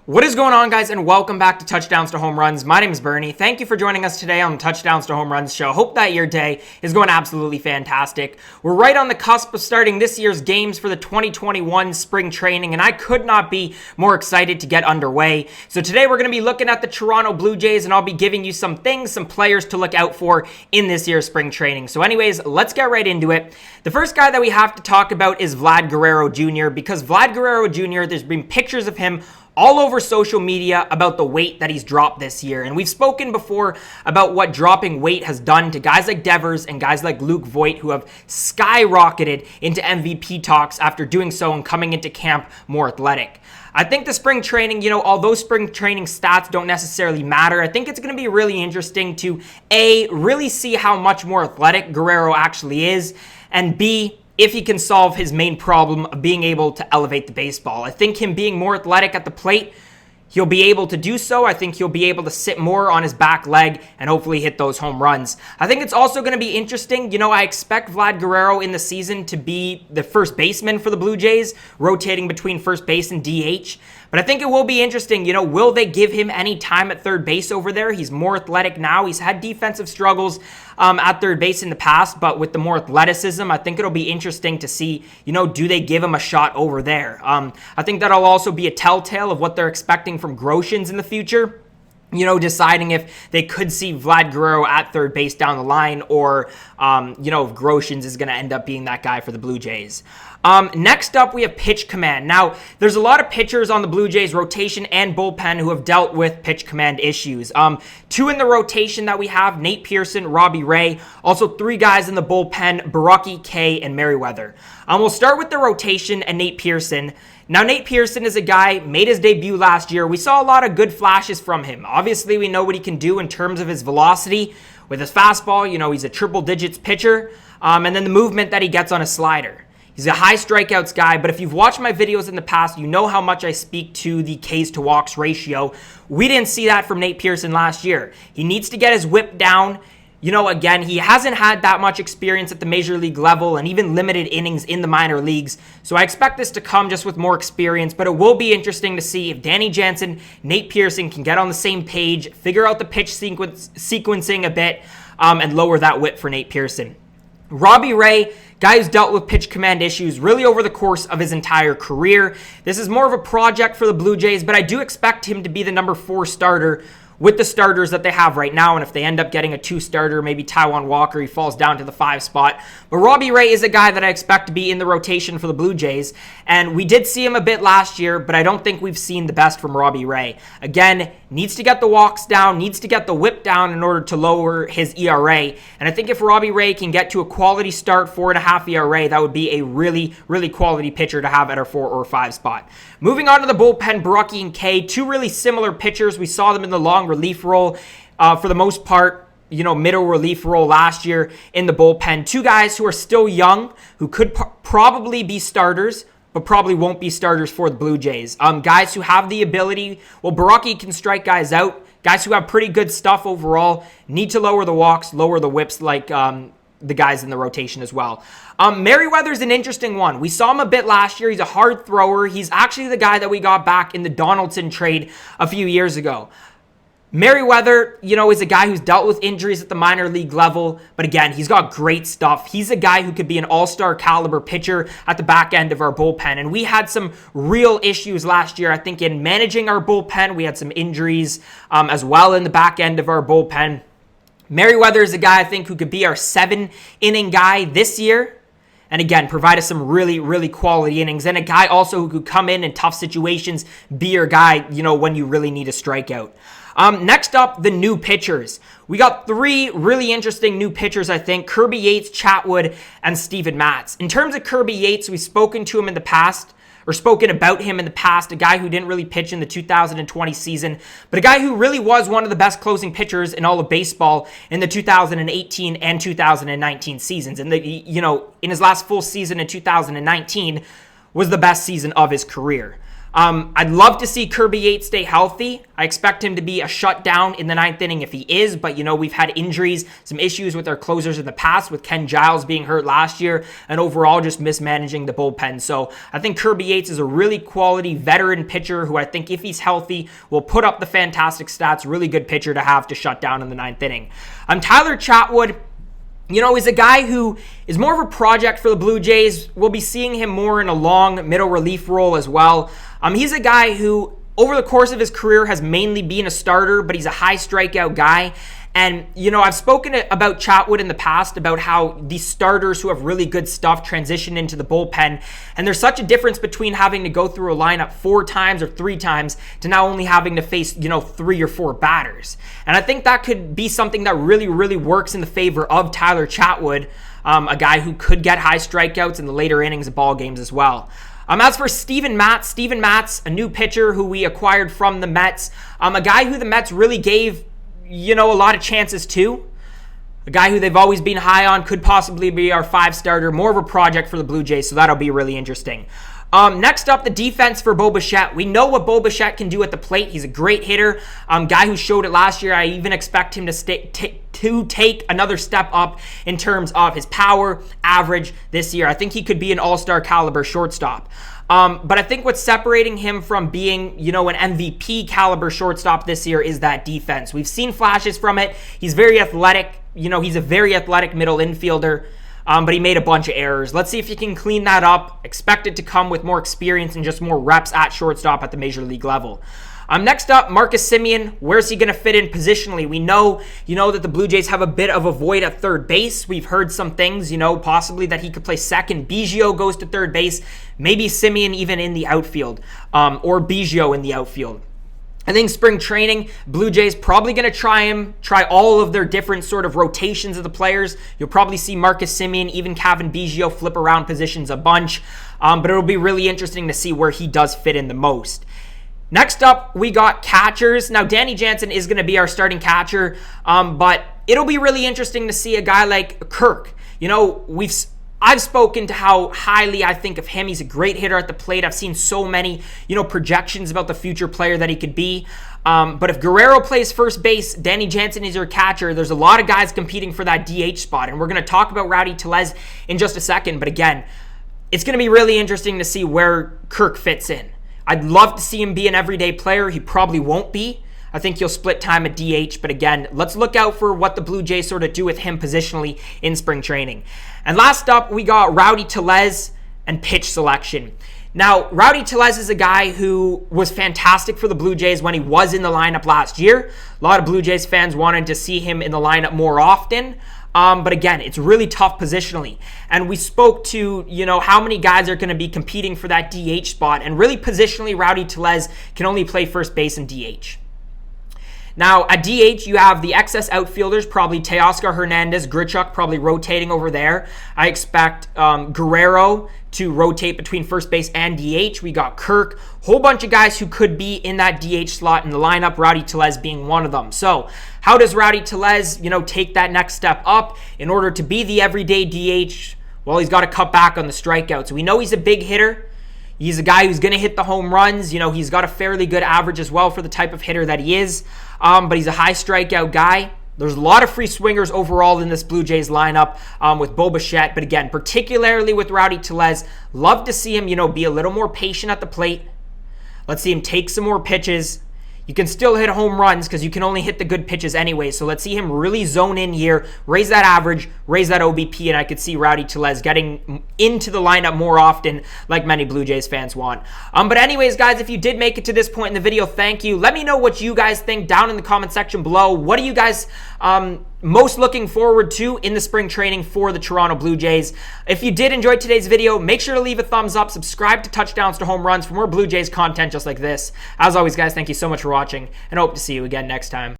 What is going on, guys, and welcome back to Touchdowns to Home Runs. My name is Bernie. Thank you for joining us today on the Touchdowns to Home Runs show. Hope that your day is going absolutely fantastic. We're right on the cusp of starting this year's games for the 2021 Spring Training, and I could not be more excited to get underway. So today we're going to be looking at the Toronto Blue Jays, and I'll be giving you some things, some players to look out for in this year's Spring Training. So anyways, let's get right into it. The first guy that we have to talk about is Vlad Guerrero Jr. because Vlad Guerrero Jr., there's been pictures of him all over social media about the weight that he's dropped this year. And we've spoken before about what dropping weight has done to guys like Devers and guys like Luke Voit, who have skyrocketed into MVP talks after doing so and coming into camp more athletic. I think the spring training, although spring training stats don't necessarily matter, I think it's going to be really interesting to A, really see how much more athletic Guerrero actually is, and B, if he can solve his main problem of being able to elevate the baseball. I think him being more athletic at the plate, he'll be able to do so. I think he'll be able to sit more on his back leg and hopefully hit those home runs. I think it's also going to be interesting. I expect Vlad Guerrero in the season to be the first baseman for the Blue Jays, rotating between first base and DH. But I think it will be interesting, will they give him any time at third base over there? He's more athletic now. He's had defensive struggles at third base in the past, but with the more athleticism, I think it'll be interesting to see, do they give him a shot over there? I think that'll also be a telltale of what they're expecting from Groshans in the future. Deciding if they could see Vlad Guerrero at third base down the line or, if Groshans is going to end up being that guy for the Blue Jays. Next up, we have pitch command. Now, there's a lot of pitchers on the Blue Jays rotation and bullpen who have dealt with pitch command issues. Two in the rotation that we have, Nate Pearson, Robbie Ray. Also, three guys in the bullpen, Borucki, Kay, and Merryweather. We'll start with the rotation and Nate Pearson. Now, Nate Pearson is a guy, made his debut last year. We saw a lot of good flashes from him. Obviously, we know what he can do in terms of his velocity. With his fastball, he's a triple digits pitcher. And then the movement that he gets on his slider. He's a high strikeouts guy, but if you've watched my videos in the past, you know how much I speak to the Ks to walks ratio. We didn't see that from Nate Pearson last year. He needs to get his whip down. Again, he hasn't had that much experience at the major league level and even limited innings in the minor leagues. So I expect this to come just with more experience, but it will be interesting to see if Danny Jansen, Nate Pearson can get on the same page, figure out the pitch sequencing a bit, and lower that whip for Nate Pearson. Robbie Ray, guy who's dealt with pitch command issues really over the course of his entire career. This is more of a project for the Blue Jays, but I do expect him to be the number 4 starter with the starters that they have right now. And if they end up getting a 2 starter, maybe Taijuan Walker, he falls down to the 5 spot. But Robbie Ray is a guy that I expect to be in the rotation for the Blue Jays. And we did see him a bit last year, but I don't think we've seen the best from Robbie Ray. Again, needs to get the walks down, needs to get the whip down in order to lower his ERA. And I think if Robbie Ray can get to a quality start, 4.5 ERA, that would be a really, really quality pitcher to have at our 4 or 5 spot. Moving on to the bullpen, Borucki and Kay, two really similar pitchers. We saw them in the long relief role for the most part, middle relief role last year in the bullpen. Two guys who are still young, who could probably be starters, but probably won't be starters for the Blue Jays. Guys who have the ability, Borucki can strike guys out. Guys who have pretty good stuff overall, need to lower the walks, lower the whips like the guys in the rotation as well. Merryweather's an interesting one. We saw him a bit last year. He's a hard thrower. He's actually the guy that we got back in the Donaldson trade a few years ago. Merryweather, is a guy who's dealt with injuries at the minor league level, but again, he's got great stuff. He's a guy who could be an all-star caliber pitcher at the back end of our bullpen, and we had some real issues last year, I think, in managing our bullpen. We had some injuries as well in the back end of our bullpen. Merryweather is a guy, I think, who could be our 7-inning guy this year. And again, provide us some really, really quality innings. And a guy also who could come in tough situations, be your guy, when you really need a strikeout. Next up, the new pitchers. We got 3 really interesting new pitchers, I think. Kirby Yates, Chatwood, and Steven Matz. In terms of Kirby Yates, we've spoken to him in the past, or spoken about him in the past, a guy who didn't really pitch in the 2020 season, but a guy who really was one of the best closing pitchers in all of baseball in the 2018 and 2019 seasons. And in his last full season in 2019 was the best season of his career. I'd love to see Kirby Yates stay healthy. I expect him to be a shutdown in the 9th inning if he is, but we've had injuries, some issues with our closers in the past, with Ken Giles being hurt last year, and overall just mismanaging the bullpen. So I think Kirby Yates is a really quality veteran pitcher who I think if he's healthy will put up the fantastic stats. Really good pitcher to have to shut down in the 9th inning. Tyler Chatwood, he's a guy who is more of a project for the Blue Jays. We'll be seeing him more in a long middle relief role as well. He's a guy who, over the course of his career, has mainly been a starter, but he's a high strikeout guy. And, I've spoken about Chatwood in the past, about how these starters who have really good stuff transition into the bullpen. And there's such a difference between having to go through a lineup 4 times or 3 times to now only having to face, 3 or 4 batters. And I think that could be something that really, really works in the favor of Tyler Chatwood, a guy who could get high strikeouts in the later innings of ball games as well. As for Steven Matz, a new pitcher who we acquired from the Mets, a guy who the Mets really gave, a lot of chances to. A guy who they've always been high on, could possibly be our 5 starter, more of a project for the Blue Jays, so that'll be really interesting. Next up, the defense for Bichette. We know what Bichette can do at the plate. He's a great hitter, guy who showed it last year. I even expect him to take another step up in terms of his power, average this year. I think he could be an all-star caliber shortstop. But I think what's separating him from being, an MVP caliber shortstop this year is that defense. We've seen flashes from it. He's very athletic. He's a very athletic middle infielder. But he made a bunch of errors. Let's see if he can clean that up. Expect it to come with more experience and just more reps at shortstop at the major league level. Next up, Marcus Semien. Where's he going to fit in positionally? We know, that the Blue Jays have a bit of a void at third base. We've heard some things, possibly that he could play second. Bichette goes to third base. Maybe Semien even in the outfield, or Bichette in the outfield. I think spring training, Blue Jays probably going to try all of their different sort of rotations of the players. You'll probably see Marcus Semien, even Kevin Bichette flip around positions a bunch. But it'll be really interesting to see where he does fit in the most. Next up, we got catchers. Now, Danny Jansen is going to be our starting catcher, but it'll be really interesting to see a guy like Kirk. I've spoken to how highly I think of him. He's a great hitter at the plate. I've seen so many, projections about the future player that he could be. But if Guerrero plays first base, Danny Jansen is your catcher. There's a lot of guys competing for that DH spot, and we're going to talk about Rowdy Tellez in just a second. But again, it's going to be really interesting to see where Kirk fits in. I'd love to see him be an everyday player. He probably won't be. I think he'll split time at DH, but again, let's look out for what the Blue Jays sort of do with him positionally in spring training. And last up, we got Rowdy Tellez and pitch selection. Now, Rowdy Tellez is a guy who was fantastic for the Blue Jays when he was in the lineup last year. A lot of Blue Jays fans wanted to see him in the lineup more often. But again, it's really tough positionally. And we spoke to, how many guys are going to be competing for that DH spot. And really positionally, Rowdy Tellez can only play first base and DH. Now, at DH, you have the excess outfielders, probably Teoscar Hernandez, Grichuk probably rotating over there. I expect Guerrero to rotate between first base and DH. We got Kirk, whole bunch of guys who could be in that DH slot in the lineup, Rowdy Tellez being one of them. So how does Rowdy Tellez, take that next step up in order to be the everyday DH? Well, he's got to cut back on the strikeouts. We know he's a big hitter. He's a guy who's going to hit the home runs. He's got a fairly good average as well for the type of hitter that he is. But he's a high strikeout guy. There's a lot of free swingers overall in this Blue Jays lineup with Bichette. But again, particularly with Rowdy Tellez, love to see him, be a little more patient at the plate. Let's see him take some more pitches. You can still hit home runs because you can only hit the good pitches anyway. So let's see him really zone in here, raise that average, raise that OBP, and I could see Rowdy Tellez getting into the lineup more often like many Blue Jays fans want. But anyways, guys, if you did make it to this point in the video, thank you. Let me know what you guys think down in the comment section below. What are you guys most looking forward to in the spring training for the Toronto Blue Jays? If you did enjoy today's video, make sure to leave a thumbs up, subscribe to Touchdowns to Home Runs for more Blue Jays content just like this. As always, guys, thank you so much for watching, and I hope to see you again next time.